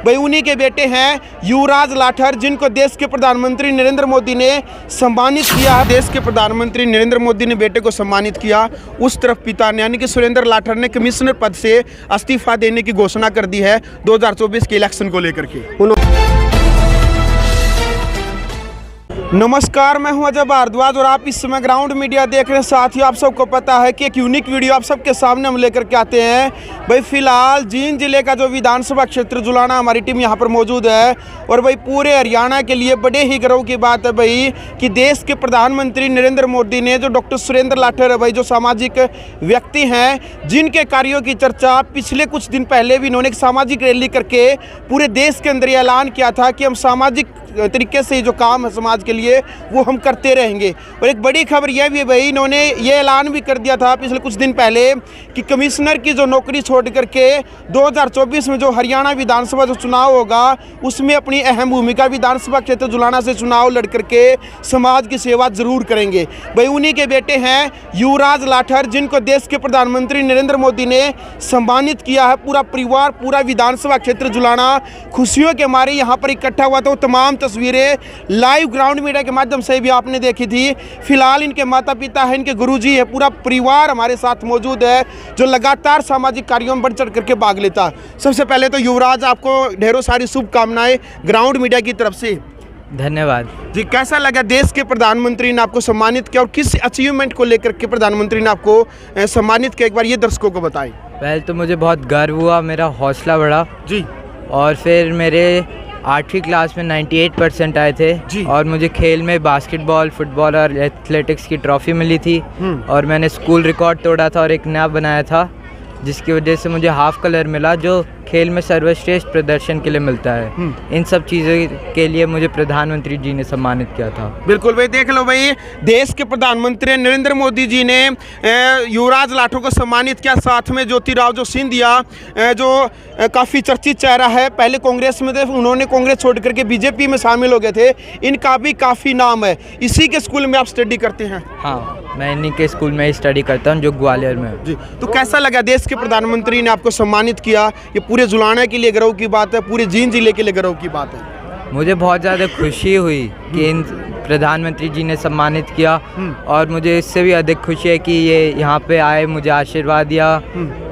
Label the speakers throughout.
Speaker 1: भाई उन्हीं के बेटे हैं युवराज लाठर, जिनको देश के प्रधानमंत्री नरेंद्र मोदी ने सम्मानित किया। देश के प्रधानमंत्री नरेंद्र मोदी ने बेटे को सम्मानित किया, उस तरफ पिता ने यानी कि सुरेंद्र लाठर ने कमिश्नर पद से इस्तीफा देने की घोषणा कर दी है 2024 के इलेक्शन को लेकर के। नमस्कार, मैं हूं अजय भारद्वाज और आप इस समय ग्राउंड मीडिया देख रहे हैं। साथ ही आप सबको पता है कि एक यूनिक वीडियो आप सबके सामने हम लेकर के आते हैं। भाई फिलहाल जींद जिले का जो विधानसभा क्षेत्र जुलाना, हमारी टीम यहां पर मौजूद है और भाई पूरे हरियाणा के लिए बड़े ही गर्व की बात है भाई कि देश के प्रधानमंत्री नरेंद्र मोदी ने जो डॉक्टर सुरेंद्र लाठर है भाई, जो सामाजिक व्यक्ति हैं, जिनके कार्यों की चर्चा पिछले कुछ दिन पहले भी इन्होंने एक सामाजिक रैली करके पूरे देश के अंदर ऐलान किया था कि हम सामाजिक तरीके से जो काम है समाज के लिए वो हम करते रहेंगे। और एक बड़ी खबर यह भी है भाई, इन्होंने ये ऐलान भी कर दिया था पिछले कुछ दिन पहले कि कमिश्नर की जो नौकरी छोड़ करके 2024 में जो हरियाणा विधानसभा जो चुनाव होगा उसमें अपनी अहम भूमिका विधानसभा क्षेत्र जुलाना से चुनाव लड़ करके समाज की सेवा जरूर करेंगे। भाई उन्हीं के बेटे हैं युवराज लाठर, जिनको देश के प्रधानमंत्री नरेंद्र मोदी ने सम्मानित किया है। पूरा परिवार, पूरा विधानसभा क्षेत्र जुलाना खुशियों के मारे यहाँ पर इकट्ठा हुआ था। वो तमाम तस्वीरें लाइव ग्राउंड मीडिया के माध्यम से भी आपने देखी थी। फिलहाल इनके माता पिता हैं, इनके गुरुजी है, पूरा परिवार हमारे साथ मौजूद है जो लगातार सामाजिक कार्यों में बढ़ चढ़ करके भाग लेता। सबसे पहले तो युवराज, आपको ढेरों सारी शुभकामनाएं ग्राउंड मीडिया की तरफ से।
Speaker 2: धन्यवाद
Speaker 1: जी। कैसा लगा देश के प्रधानमंत्री ने आपको सम्मानित किया और किस अचीवमेंट को लेकर के प्रधानमंत्री ने आपको सम्मानित किया, एक बार ये दर्शकों को बताएं।
Speaker 2: पहले तो मुझे बहुत गर्व हुआ, मेरा हौसला बढ़ा
Speaker 1: जी।
Speaker 2: और फिर मेरे 8वीं क्लास में 98% आए थे
Speaker 1: जी।
Speaker 2: और मुझे खेल में बास्केटबॉल, फुटबॉल और एथलेटिक्स की ट्रॉफी मिली थी और मैंने स्कूल रिकॉर्ड तोड़ा था और एक नया बनाया था, जिसकी वजह से मुझे हाफ कलर मिला, जो खेल में सर्वश्रेष्ठ प्रदर्शन के लिए मिलता है। इन सब चीज़ों के लिए मुझे प्रधानमंत्री जी ने सम्मानित किया था। बिल्कुल
Speaker 1: भाई, देख लो भाई, देश के प्रधानमंत्री नरेंद्र मोदी जी ने युवराज लाठर को सम्मानित किया। साथ में ज्योतिराव सिंधिया, जो काफ़ी चर्चित चेहरा है, पहले कांग्रेस में थे, उन्होंने कांग्रेस छोड़ करके बीजेपी में शामिल हो गए थे। इनका भी काफ़ी नाम है। इसी के स्कूल में आप स्टडी करते हैं?
Speaker 2: हाँ, मैं इन्हीं के स्कूल में ही स्टडी करता हूँ जो ग्वालियर में है।
Speaker 1: जी। तो कैसा लगा देश के प्रधानमंत्री ने आपको सम्मानित किया? ये पूरे जुलाना के लिए गर्व की बात है, पूरे जींद जिले के लिए गर्व की बात है।
Speaker 2: मुझे बहुत ज़्यादा खुशी हुई कि इन प्रधानमंत्री जी ने सम्मानित किया और मुझे इससे भी अधिक खुशी है कि ये यहाँ पे आए, मुझे आशीर्वाद दिया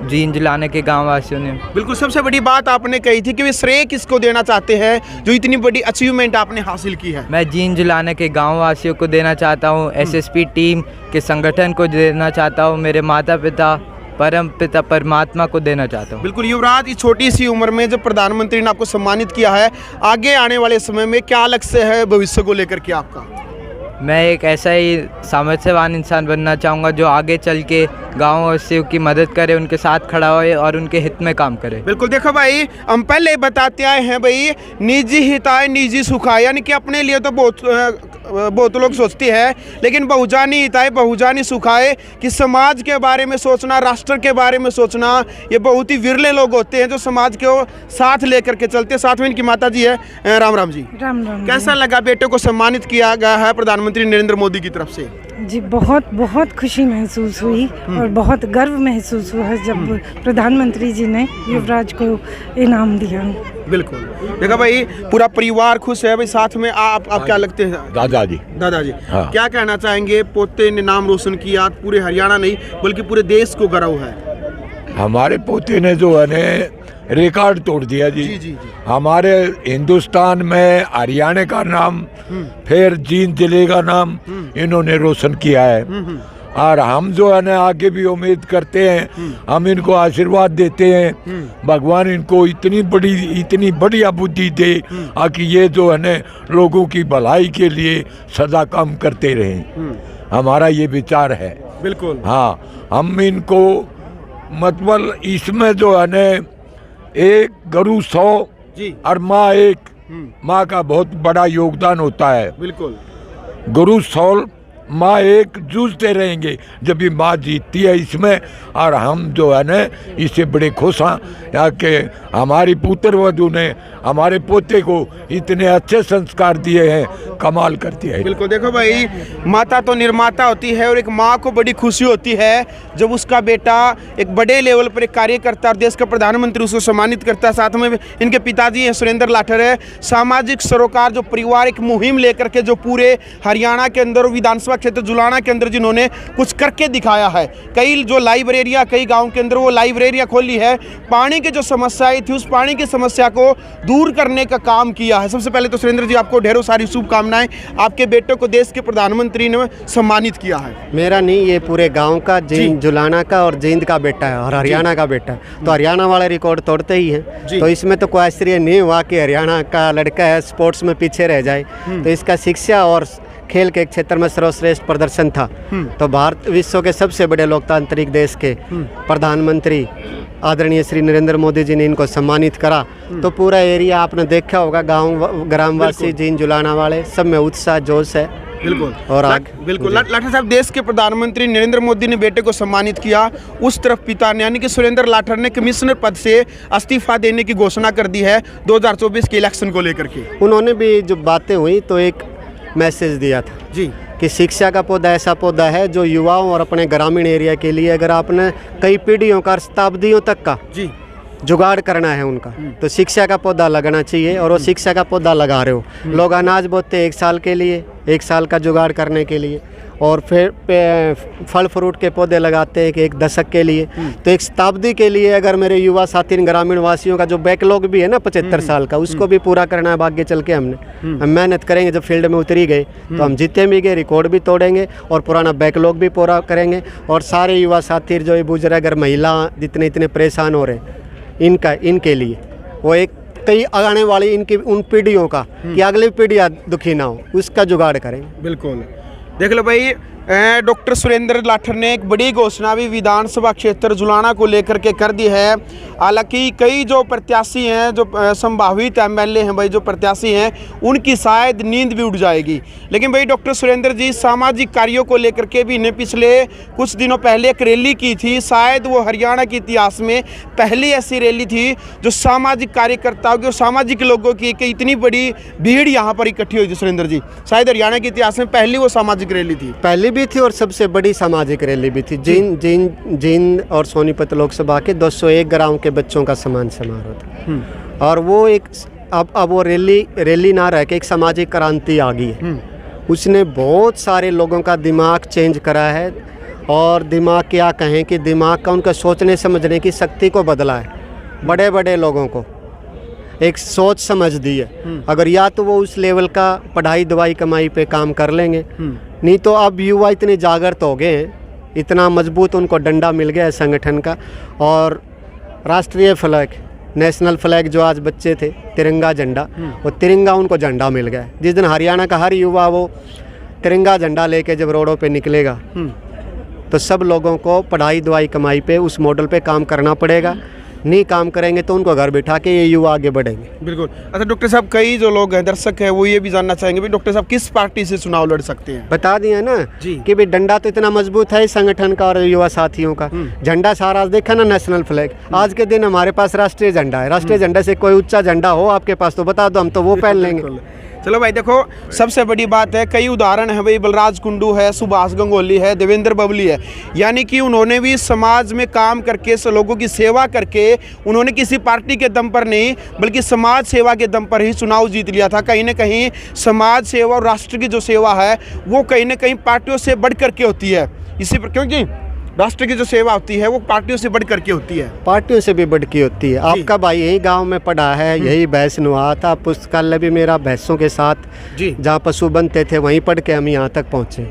Speaker 2: जींद जिलाने के गाँव वासियों ने। बिल्कुल, सबसे बड़ी बात आपने कही थी कि वे श्रेय किसको देना चाहते हैं जो इतनी बड़ी अचीवमेंट आपने हासिल की है? मैं जींद जिलाने के गाँव वासियों को देना चाहता हूँ, SSP टीम के संगठन को देना चाहता हूँ, मेरे माता पिता, परम पिता परमात्मा को देना चाहता हूँ।
Speaker 1: बिल्कुल युवराज, इस छोटी सी उम्र में जब प्रधानमंत्री ने आपको सम्मानित किया है, आगे आने वाले समय में क्या लक्ष्य है भविष्य को लेकर के आपका?
Speaker 2: मैं एक ऐसा ही सामर्थ्यवान इंसान बनना चाहूँगा जो आगे चल के गाँव वासियों की मदद करे, उनके साथ खड़ा होए और उनके हित में काम करे। बिल्कुल, देखो भाई, हम पहले बताते आए हैं भाई, निजी हिताय निजी सुखाय, यानी कि अपने लिए तो बहुत लोग सोचते हैं, लेकिन बहुजानी हिताय बहुजानी सुखाय, कि समाज के बारे में सोचना, राष्ट्र के बारे में सोचना, ये बहुत ही विरले लोग होते हैं जो समाज को साथ लेकर के चलते। साथ में इनकी माता जी है। राम राम जी।
Speaker 3: राम राम।
Speaker 1: कैसा लगा बेटे को सम्मानित किया गया है प्रधानमंत्री नरेंद्र मोदी की तरफ से?
Speaker 3: जी, बहुत खुशी महसूस हुई और बहुत गर्व महसूस हुआ जब प्रधानमंत्री जी ने युवराज को इनाम दिया।
Speaker 1: बिल्कुल, देखा भाई, पूरा परिवार खुश है भाई। साथ में आप क्या लगते हैं?
Speaker 4: दादाजी।
Speaker 1: हाँ। क्या कहना चाहेंगे? पोते ने नाम रोशन किया, पूरे हरियाणा नहीं बल्कि पूरे देश को गर्व है।
Speaker 4: हमारे पोते ने जो है रिकॉर्ड तोड़ दिया जी।
Speaker 1: जी।
Speaker 4: हमारे हिंदुस्तान में हरियाणा का नाम, फिर जींद जिले का नाम इन्होंने रोशन किया है। और हम जो है ना आगे भी उम्मीद करते हैं, हम इनको आशीर्वाद देते हैं, भगवान इनको इतनी बढ़िया बुद्धि दे कि ये जो है ना लोगों की भलाई के लिए सदा काम करते रहें। हमारा ये विचार है।
Speaker 1: बिल्कुल।
Speaker 4: हाँ, हम इनको मतलब इसमें जो है न एक गुरु 100 और माँ 1, माँ का बहुत बड़ा योगदान होता है।
Speaker 1: बिल्कुल।
Speaker 4: गुरु 100 माँ एक जूझते रहेंगे जब भी माँ जीतती है इसमें। और हम जो है ना इससे बड़े खुश हैं कि हमारी पुत्र वधू ने हमारे पोते को इतने अच्छे संस्कार दिए हैं, कमाल करती है।
Speaker 1: बिल्कुल, देखो भाई, माता तो निर्माता होती है और एक माँ को बड़ी खुशी होती है जब उसका बेटा एक बड़े लेवल पर एक कार्य करता है और देश का प्रधानमंत्री उसको सम्मानित करता है। साथ में इनके पिताजी हैं सुरेंद्र लाठर है, सामाजिक सरोकार जो पारिवारिक मुहिम लेकर के जो पूरे हरियाणा के अंदर विधानसभा क्षेत्र जुलाना के अंदर जिन्होंने कुछ करके दिखाया है। कई जो लाइब्रेरियाँ कई गाँव के अंदर वो लाइब्रेरियाँ खोली है, पानी की जो समस्याएँ थी उस पानी की समस्या को दूर करने का काम किया है। सबसे पहले तो सुरेंद्र जी आपको ढेरों सारी शुभकामनाएं, आपके बेटे को देश के प्रधानमंत्री ने सम्मानित किया है।
Speaker 5: मेरा नहीं, ये पूरे गांव का, जींद जुलाना का और जींद का बेटा है और हरियाणा का बेटा है, तो हरियाणा वाले रिकॉर्ड तोड़ते ही हैं। तो इसमें तो कोई आश्चर्य नहीं हुआ कि हरियाणा का लड़का है स्पोर्ट्स में पीछे रह जाए। तो इसका शिक्षा और खेल के क्षेत्र में सर्वश्रेष्ठ प्रदर्शन था। तो भारत विश्व के सबसे बड़े लोकतांत्रिक देश के प्रधानमंत्री आदरणीय श्री नरेंद्र मोदी जी ने इनको सम्मानित करा। तो पूरा एरिया आपने देखा होगा, गांव ग्रामवासी, जींद जुलाना वाले सब में उत्साह जोश है।
Speaker 1: बिल्कुल,
Speaker 5: और
Speaker 1: बिल्कुल लाठर साहब, देश के प्रधानमंत्री नरेंद्र मोदी ने बेटे को सम्मानित किया, उस तरफ पिता ने यानी कि सुरेंद्र लाठर ने कमिश्नर पद से इस्तीफा देने की घोषणा कर दी है 2024 के इलेक्शन को लेकर के।
Speaker 5: उन्होंने भी जो बातें हुई तो एक मैसेज दिया था
Speaker 1: जी
Speaker 5: कि शिक्षा का पौधा ऐसा पौधा है जो युवाओं और अपने ग्रामीण एरिया के लिए, अगर आपने कई पीढ़ियों का, शताब्दियों तक का
Speaker 1: जी
Speaker 5: जुगाड़ करना है उनका, तो शिक्षा का पौधा लगाना चाहिए। और वो शिक्षा का पौधा लगा रहे हो। लोग अनाज बोते 1 साल के लिए, 1 साल का जुगाड़ करने के लिए, और फिर फल फ्रूट के पौधे लगाते हैं कि 1 दशक के लिए। तो 1 शताब्दी के लिए अगर मेरे युवा साथी ग्रामीण वासियों का जो बैकलॉग भी है ना 75 साल का, उसको भी पूरा करना है। भाग्य चल के हमने हम मेहनत करेंगे, जब फील्ड में उतरी गए तो हम जीते भी गए, रिकॉर्ड भी तोड़ेंगे और पुराना बैकलॉग भी पूरा करेंगे। और सारे युवा साथी जो ये बुजुर्ग, अगर महिला जितने इतने परेशान हो रहे हैं, इनके लिए वो एक कई आने वाली इनकी उन पीढ़ियों का, कि अगली पीढ़ियाँ दुखी ना हो, उसका जुगाड़ करेंगे।
Speaker 1: बिल्कुल, देख लो भाई, डॉक्टर सुरेंद्र लाठर ने एक बड़ी घोषणा भी विधानसभा क्षेत्र जुलाना को लेकर के कर दी है। हालांकि कई जो प्रत्याशी हैं, जो संभावित एमएलए हैं भाई, जो प्रत्याशी हैं, उनकी शायद नींद भी उड़ जाएगी। लेकिन भाई डॉक्टर सुरेंद्र जी सामाजिक कार्यों को लेकर के भी इन्हें पिछले कुछ दिनों पहले एक रैली की थी। शायद वो हरियाणा के इतिहास में पहली ऐसी रैली थी जो सामाजिक कार्यकर्ताओं की और सामाजिक लोगों की इतनी बड़ी भीड़ यहाँ पर इकट्ठी हुई थी। सुरेंद्र जी, शायद हरियाणा के इतिहास में पहली वो सामाजिक रैली थी।
Speaker 5: पहली भी थी और सबसे बड़ी सामाजिक रैली भी थी। जींद और सोनीपत लोकसभा के 201 गाँव के बच्चों का सम्मान समारोह था। और वो एक अब वो रैली ना रह के एक सामाजिक क्रांति आ गई है। उसने बहुत सारे लोगों का दिमाग चेंज करा है। और दिमाग क्या कहें कि दिमाग का उनका सोचने समझने की शक्ति को बदला है। बड़े बड़े लोगों को एक सोच समझ दी है। अगर या तो वो उस लेवल का पढ़ाई दवाई कमाई पे काम कर लेंगे, नहीं तो अब युवा इतने जागृत हो गए हैं, इतना मजबूत उनको डंडा मिल गया है संगठन का। और राष्ट्रीय फ्लैग, नेशनल फ्लैग जो आज बच्चे थे, तिरंगा झंडा, वो तिरंगा उनको झंडा मिल गया है। जिस दिन हरियाणा का हर युवा वो तिरंगा झंडा लेके जब रोडों पे निकलेगा, तो सब लोगों को पढ़ाई दवाई कमाई पे उस मॉडल पे काम करना पड़ेगा। नहीं काम करेंगे तो उनको घर बिठा के ये युवा आगे बढ़ेंगे।
Speaker 1: बिल्कुल। अच्छा डॉक्टर साहब, कई जो लोग हैं, दर्शक हैं, वो ये भी जानना चाहेंगे भी डॉक्टर साहब किस पार्टी से चुनाव लड़ सकते हैं?
Speaker 5: बता दिया ना
Speaker 1: जी
Speaker 5: कि भाई डंडा तो इतना मजबूत है इस संगठन का और युवा साथियों का। झंडा सारा देखा ना, नेशनल फ्लैग। आज के दिन हमारे पास राष्ट्रीय झंडा है। राष्ट्रीय झंडे से कोई ऊंचा झंडा हो आपके पास तो बता दो, हम तो वो पहन लेंगे।
Speaker 1: चलो भाई, देखो सबसे बड़ी बात है, कई उदाहरण है भाई, बलराज कुंडू है, सुभाष गंगोली है, देवेंद्र बबली है, यानी कि उन्होंने भी समाज में काम करके, लोगों की सेवा करके, उन्होंने किसी पार्टी के दम पर नहीं बल्कि समाज सेवा के दम पर ही चुनाव जीत लिया था। कहीं ना कहीं समाज सेवा और राष्ट्र की जो सेवा है वो कहीं ना कहीं पार्टियों से बढ़ करके होती है। इसी पर क्योंकि राष्ट्र की जो सेवा होती है वो पार्टियों से बढ़ करके होती है।
Speaker 5: पार्टियों से भी बढ़ के होती है। आपका भाई यही गांव में पढ़ा है, यही भैंस नुहा था। पुस्तकालय भी मेरा भैंसों के साथ जहाँ पशु बनते थे वहीं पढ़ के हम यहाँ तक पहुँचे।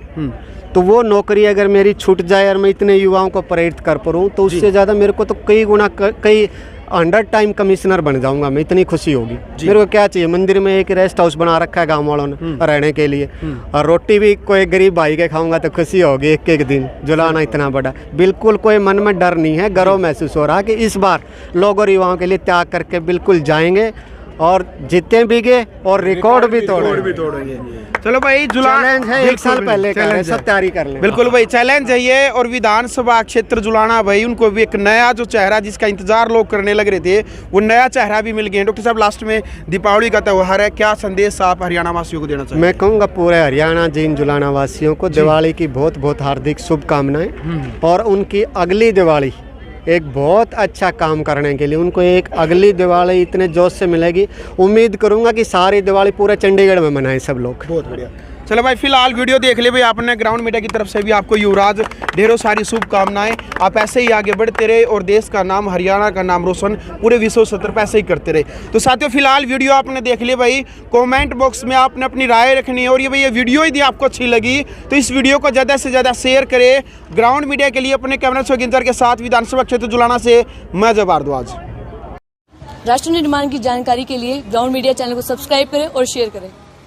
Speaker 5: तो वो नौकरी अगर मेरी छूट जाए और मैं इतने युवाओं को प्रेरित कर पाऊँ तो उससे ज़्यादा मेरे को तो कई गुना, कई 100 टाइम कमिश्नर बन जाऊंगा मैं, इतनी खुशी होगी। मेरे को क्या चाहिए, मंदिर में एक रेस्ट हाउस बना रखा है गांव वालों ने रहने के लिए, और रोटी भी कोई गरीब भाई के खाऊंगा तो खुशी होगी। एक दिन जुलाना इतना बड़ा, बिल्कुल कोई मन में डर नहीं है, गर्व महसूस हो रहा है कि इस बार लोग और युवाओं के लिए त्याग करके बिल्कुल जाएंगे और जीते भी गए और रिकॉर्ड भी
Speaker 1: तोड़ेंगे। चलो भाई, जुलाना
Speaker 5: चैलेंज है, एक साल पहले का है, सब तैयारी कर लें।
Speaker 1: बिल्कुल भाई, चैलेंज है ये। और विधानसभा क्षेत्र जुलाना भाई, उनको भी एक नया जो चेहरा जिसका इंतजार लोग करने लग रहे थे, वो नया चेहरा भी मिल गया। डॉक्टर साहब, लास्ट में दीपावली का त्यौहार है, क्या संदेश आप हरियाणा वासियों को देना चाहिए?
Speaker 5: मैं कहूँगा पूरे हरियाणा जींद जुलाना वासियों को दिवाली की बहुत बहुत हार्दिक शुभकामनाएं, और उनकी अगली दिवाली एक बहुत अच्छा काम करने के लिए उनको एक अगली दिवाली इतने जोश से मिलेगी। उम्मीद करूंगा कि सारी दिवाली पूरे चंडीगढ़ में मनाएं सब लोग।
Speaker 1: बहुत बढ़िया। चलो भाई, फिलहाल वीडियो देख ले भाई आपने। ग्राउंड मीडिया की तरफ से भी आपको युवराज ढेरों सारी शुभकामनाएं। आप ऐसे ही आगे बढ़ते रहे और देश का नाम, हरियाणा का नाम रोशन पूरे विश्व स्तर पर ऐसे ही करते रहे। तो साथियों, फिलहाल वीडियो आपने देख लिया भाई। कमेंट बॉक्स में आपने अपनी राय रखनी है। और ये भाई, ये वीडियो यदि आपको अच्छी लगी तो इस वीडियो को ज़्यादा से ज़्यादा शेयर करें। ग्राउंड मीडिया के लिए अपने कैमरा शौकीनदार के साथ विधानसभा क्षेत्र जुलाना से मैं जब भारद्वाज।
Speaker 6: राष्ट्र निर्माण की जानकारी के लिए ग्राउंड मीडिया चैनल को सब्सक्राइब करें और शेयर करें।